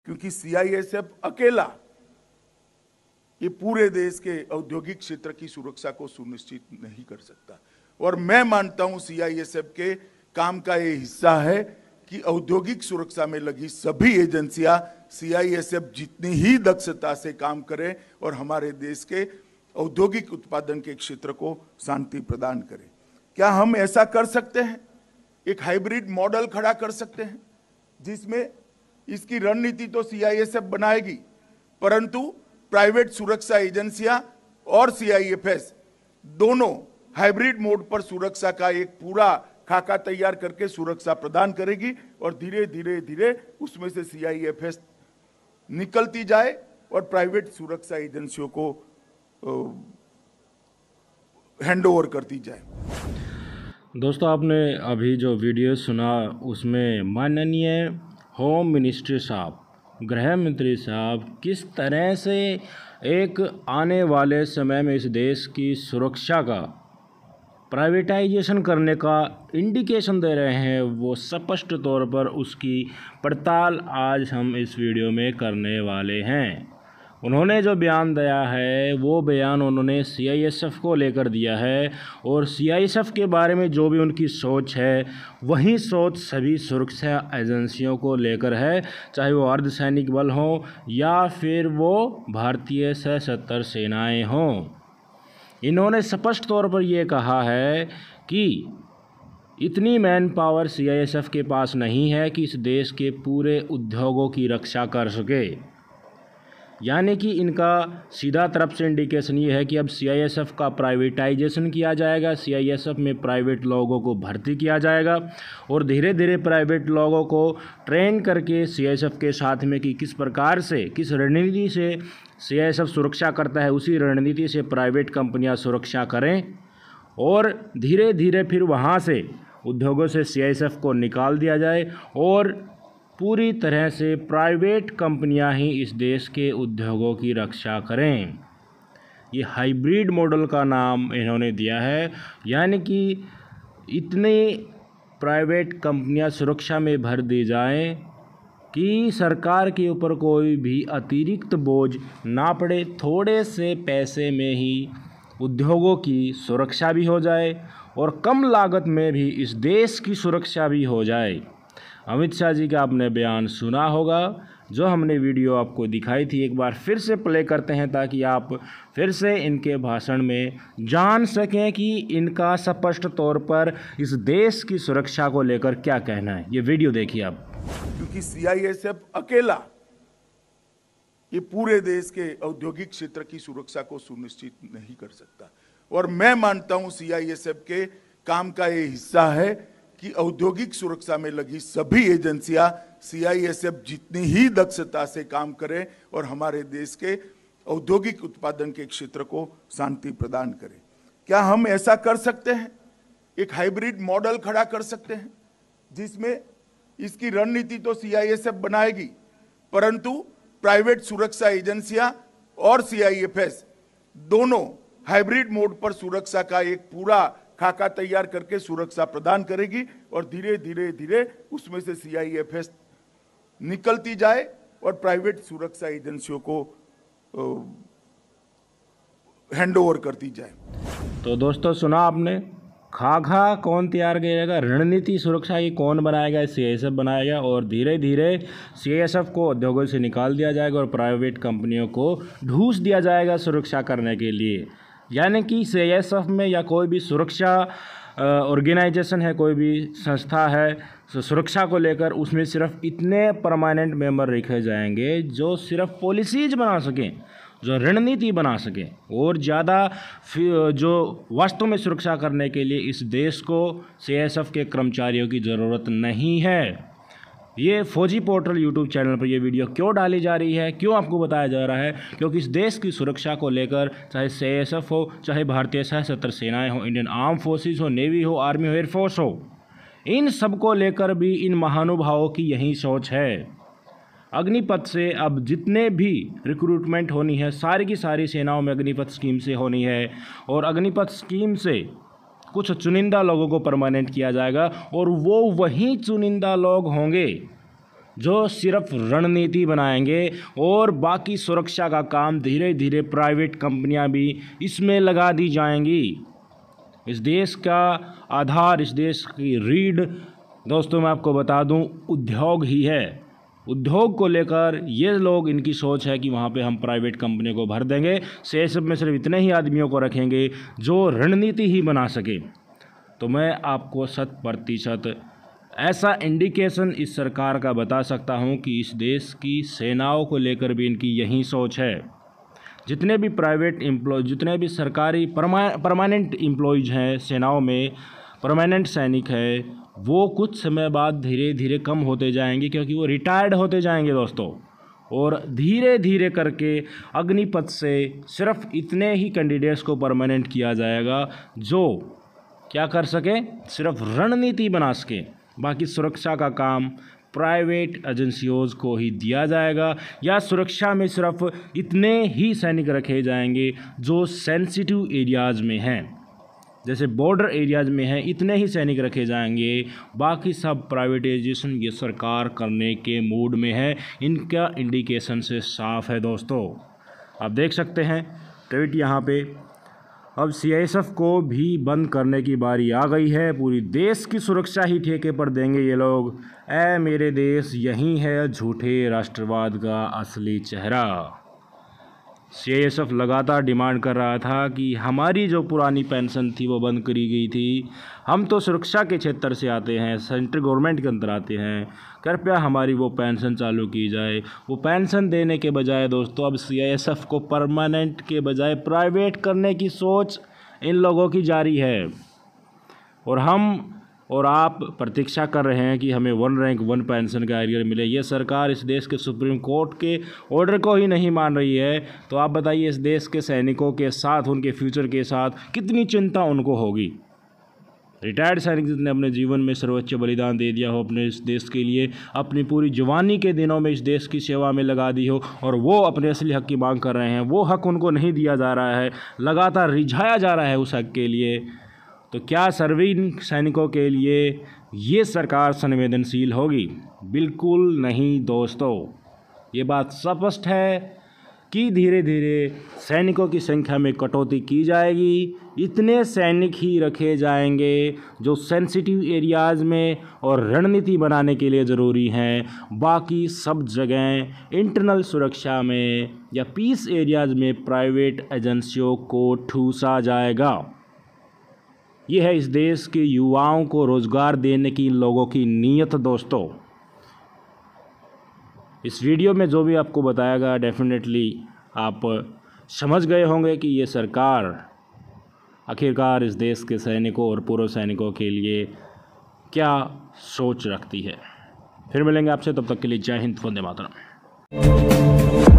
क्योंकि सीआईएसएफ अकेला ये पूरे देश के औद्योगिक क्षेत्र की सुरक्षा को सुनिश्चित नहीं कर सकता। और मैं मानता हूं सीआईएसएफ के काम का ये हिस्सा है कि औद्योगिक सुरक्षा में लगी सभी एजेंसियां सीआईएसएफ जितनी ही दक्षता से काम करें और हमारे देश के औद्योगिक उत्पादन के क्षेत्र को शांति प्रदान करें। क्या हम ऐसा कर सकते हैं? एक हाइब्रिड मॉडल खड़ा कर सकते हैं जिसमें इसकी रणनीति तो सीआईएसएफ बनाएगी, परंतु प्राइवेट सुरक्षा एजेंसियां और सीआईएफएस दोनों हाइब्रिड मोड पर सुरक्षा का एक पूरा खाका तैयार करके सुरक्षा प्रदान करेगी और धीरे धीरे उसमें से सीआईएफएस निकलती जाए और प्राइवेट सुरक्षा एजेंसियों को हैंडओवर करती जाए। दोस्तों, आपने अभी जो वीडियो सुना उसमें माननीय होम मिनिस्टर साहब, गृह मंत्री साहब किस तरह से एक आने वाले समय में इस देश की सुरक्षा का प्राइवेटाइजेशन करने का इंडिकेशन दे रहे हैं, वो स्पष्ट तौर पर उसकी पड़ताल आज हम इस वीडियो में करने वाले हैं। उन्होंने जो बयान दिया है वो बयान उन्होंने सीआईएसएफ को लेकर दिया है और सीआईएसएफ के बारे में जो भी उनकी सोच है वही सोच सभी सुरक्षा एजेंसियों को लेकर है, चाहे वो अर्धसैनिक बल हों या फिर वो भारतीय सशस्त्र सेनाएं हों। इन्होंने स्पष्ट तौर पर ये कहा है कि इतनी मैन पावर सीआईएसएफ के पास नहीं है कि इस देश के पूरे उद्योगों की रक्षा कर सके। यानी कि इनका सीधा तरफ से इंडिकेशन ये है कि अब सीआईएसएफ का प्राइवेटाइजेशन किया जाएगा, सीआईएसएफ में प्राइवेट लोगों को भर्ती किया जाएगा और धीरे धीरे प्राइवेट लोगों को ट्रेन करके सीआईएसएफ के साथ में कि किस प्रकार से, किस रणनीति से सीआईएसएफ सुरक्षा करता है उसी रणनीति से प्राइवेट कंपनियां सुरक्षा करें और धीरे धीरे फिर वहां से उद्योगों से सीआईएसएफ को निकाल दिया जाए और पूरी तरह से प्राइवेट कंपनियां ही इस देश के उद्योगों की रक्षा करें। ये हाइब्रिड मॉडल का नाम इन्होंने दिया है, यानी कि इतनी प्राइवेट कंपनियां सुरक्षा में भर दी जाएं कि सरकार के ऊपर कोई भी अतिरिक्त बोझ ना पड़े, थोड़े से पैसे में ही उद्योगों की सुरक्षा भी हो जाए और कम लागत में भी इस देश की सुरक्षा भी हो जाए। अमित शाह जी का आपने बयान सुना होगा, जो हमने वीडियो आपको दिखाई थी, एक बार फिर से प्ले करते हैं ताकि आप फिर से इनके भाषण में जान सकें कि इनका स्पष्ट तौर पर इस देश की सुरक्षा को लेकर क्या कहना है। ये वीडियो देखिए आप। क्योंकि सीआईएसएफ अकेला ये पूरे देश के औद्योगिक क्षेत्र की सुरक्षा को सुनिश्चित नहीं कर सकता और मैं मानता हूं सीआईएसएफ के काम का ये हिस्सा है कि औद्योगिक सुरक्षा में लगी सभी एजेंसियां सीआईएसएफ जितनी ही दक्षता से काम करें और हमारे देश के औद्योगिक उत्पादन के क्षेत्र को शांति प्रदान करें। क्या हम ऐसा कर सकते हैं? एक हाइब्रिड मॉडल खड़ा कर सकते हैं जिसमें इसकी रणनीति तो सीआईएसएफ बनाएगी, परंतु प्राइवेट सुरक्षा एजेंसियां और सीआईएफएस दोनों हाइब्रिड मोड पर सुरक्षा का एक पूरा खाका तैयार करके सुरक्षा प्रदान करेगी और धीरे धीरे उसमें से सीआईएफएस निकलती जाए और प्राइवेट सुरक्षा एजेंसियों को हैंडओवर करती जाए। तो दोस्तों, सुना आपने, खाका कौन तैयार करेगा, रणनीति सुरक्षा की कौन बनाएगा, सीआईएसएफ बनाएगा और धीरे धीरे सीआईएसएफ को उद्योगों से निकाल दिया जाएगा और प्राइवेट कंपनियों को ढूंस दिया जाएगा सुरक्षा करने के लिए। यानी कि सीआईएसएफ में या कोई भी सुरक्षा ऑर्गेनाइजेशन है, कोई भी संस्था है सुरक्षा को लेकर, उसमें सिर्फ इतने परमानेंट मेंबर रखे जाएंगे जो सिर्फ पॉलिसीज बना सकें, जो रणनीति बना सकें और ज़्यादा जो वास्तव में सुरक्षा करने के लिए इस देश को सीआईएसएफ के कर्मचारियों की ज़रूरत नहीं है। ये फौजी पोर्टल यूट्यूब चैनल पर ये वीडियो क्यों डाली जा रही है, क्यों आपको बताया जा रहा है? क्योंकि इस देश की सुरक्षा को लेकर चाहे सीआईएसएफ हो, चाहे भारतीय सशस्त्र सेनाएं हो, इंडियन आर्म फोर्सेस हो, नेवी हो, आर्मी हो, एयरफोर्स हो, इन सब को लेकर भी इन महानुभावों की यही सोच है। अग्निपथ से अब जितने भी रिक्रूटमेंट होनी है सारी की सारी सेनाओं में अग्निपथ स्कीम से होनी है और अग्निपथ स्कीम से कुछ चुनिंदा लोगों को परमानेंट किया जाएगा और वो वही चुनिंदा लोग होंगे जो सिर्फ रणनीति बनाएंगे और बाकी सुरक्षा का काम धीरे धीरे प्राइवेट कंपनियां भी इसमें लगा दी जाएंगी। इस देश का आधार, इस देश की रीढ़ दोस्तों मैं आपको बता दूं उद्योग ही है। उद्योग को लेकर ये लोग, इनकी सोच है कि वहाँ पे हम प्राइवेट कंपनी को भर देंगे, सियासत में सिर्फ इतने ही आदमियों को रखेंगे जो रणनीति ही बना सके। तो मैं आपको 100% ऐसा इंडिकेशन इस सरकार का बता सकता हूँ कि इस देश की सेनाओं को लेकर भी इनकी यही सोच है। जितने भी प्राइवेट एम्प्लॉय, जितने भी सरकारी परमानेंट एम्प्लॉयज हैं सेनाओं में, परमानेंट सैनिक है, वो कुछ समय बाद धीरे धीरे कम होते जाएंगे क्योंकि वो रिटायर्ड होते जाएंगे दोस्तों। और धीरे धीरे करके अग्निपथ से सिर्फ इतने ही कैंडिडेट्स को परमानेंट किया जाएगा जो क्या कर सके, सिर्फ रणनीति बना सके। बाकी सुरक्षा का काम प्राइवेट एजेंसियों को ही दिया जाएगा, या सुरक्षा में सिर्फ इतने ही सैनिक रखे जाएंगे जो सेंसिटिव एरियाज़ में हैं, जैसे बॉर्डर एरियाज़ में हैं, इतने ही सैनिक रखे जाएंगे। बाकी सब प्राइवेटाइजेशन ये सरकार करने के मूड में है, इनका इंडिकेशन से साफ है दोस्तों। आप देख सकते हैं ट्वीट यहाँ पे, अब सीआईएसएफ को भी बंद करने की बारी आ गई है। पूरी देश की सुरक्षा ही ठेके पर देंगे ये लोग। ऐ मेरे देश, यही है झूठे राष्ट्रवाद का असली चेहरा। सीआईएसएफ लगातार डिमांड कर रहा था कि हमारी जो पुरानी पेंशन थी वो बंद करी गई थी, हम तो सुरक्षा के क्षेत्र से आते हैं, सेंट्रल गवर्नमेंट के अंदर आते हैं, कृपया हमारी वो पेंशन चालू की जाए। वो पेंशन देने के बजाय दोस्तों अब सीआईएसएफ को परमानेंट के बजाय प्राइवेट करने की सोच इन लोगों की जारी है। और हम और आप प्रतीक्षा कर रहे हैं कि हमें 1 रैंक 1 पेंशन का एरियर मिले। ये सरकार इस देश के सुप्रीम कोर्ट के ऑर्डर को ही नहीं मान रही है, तो आप बताइए इस देश के सैनिकों के साथ, उनके फ्यूचर के साथ कितनी चिंता उनको होगी। रिटायर्ड सैनिक जिसने अपने जीवन में सर्वोच्च बलिदान दे दिया हो अपने इस देश के लिए, अपनी पूरी जवानी के दिनों में इस देश की सेवा में लगा दी हो, और वो अपने असली हक की मांग कर रहे हैं, वो हक उनको नहीं दिया जा रहा है, लगातार रिझाया जा रहा है उस हक के लिए, तो क्या सर्विंग सैनिकों के लिए ये सरकार संवेदनशील होगी? बिल्कुल नहीं दोस्तों। ये बात स्पष्ट है कि धीरे धीरे सैनिकों की संख्या में कटौती की जाएगी। इतने सैनिक ही रखे जाएंगे जो सेंसिटिव एरियाज़ में और रणनीति बनाने के लिए ज़रूरी हैं। बाकी सब जगह इंटरनल सुरक्षा में या पीस एरियाज़ में प्राइवेट एजेंसियों को ठूसा जाएगा। ये है इस देश के युवाओं को रोज़गार देने की इन लोगों की नीयत दोस्तों। इस वीडियो में जो भी आपको बताया गया डेफिनेटली आप समझ गए होंगे कि ये सरकार आखिरकार इस देश के सैनिकों और पूर्व सैनिकों के लिए क्या सोच रखती है। फिर मिलेंगे आपसे, तब तक के लिए जय हिंद, वंदे मातरम।